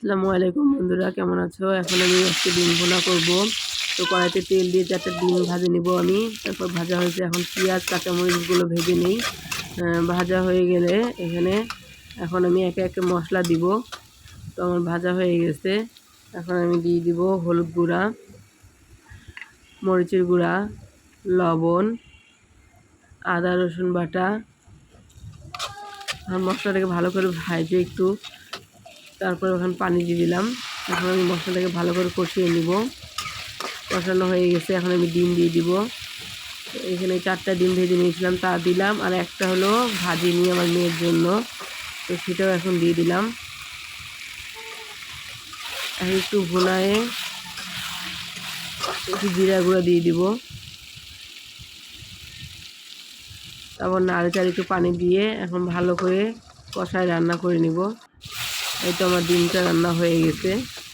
আসসালামু আলাইকুম বন্ধুরা, কেমন আছো? এখন আমি আজকে ডিম ভুনা করব। তো কড়াইতে তেল দিয়ে 4টা ডিম ভেজে নিব আমি। তারপর ভাজা হয়েছে, এখন পেঁয়াজ কাঁচামরিচগুলো ভেজে নিই। ভাজা হয়ে গেলে এখন আমি একে একে মশলা দিব। তো আমার ভাজা হয়ে গেছে। এখন আমি দিয়ে দিব হলুদ গুঁড়া, মরিচের গুঁড়া, লবণ, আদা রসুন বাটা। আর মশলাটাকে ভালো করে ভাজে একটু, তারপরে ওখানে পানি দিয়ে দিলাম। এখন আমি মশলাটাকে ভালো করে কষিয়ে নিব। কষানো হয়ে গেছে, এখন আমি ডিম দিয়ে দিব। এখানে 4টা ডিম ভেজে নিয়েছিলাম, তা দিলাম। আর একটা হলো ভাজিনি আমার মেয়ের জন্য, তো সেটাও এখন দিয়ে দিলাম। এখন একটু ভুনায়ে একটু জিরা গুঁড়া দিয়ে দিব। তারপর নাড়াচাড়া একটু পানি দিয়ে এখন ভালো করে কষায় রান্না করে নিব। এই তো আমার ডিমটা রান্না হয়ে গেছে।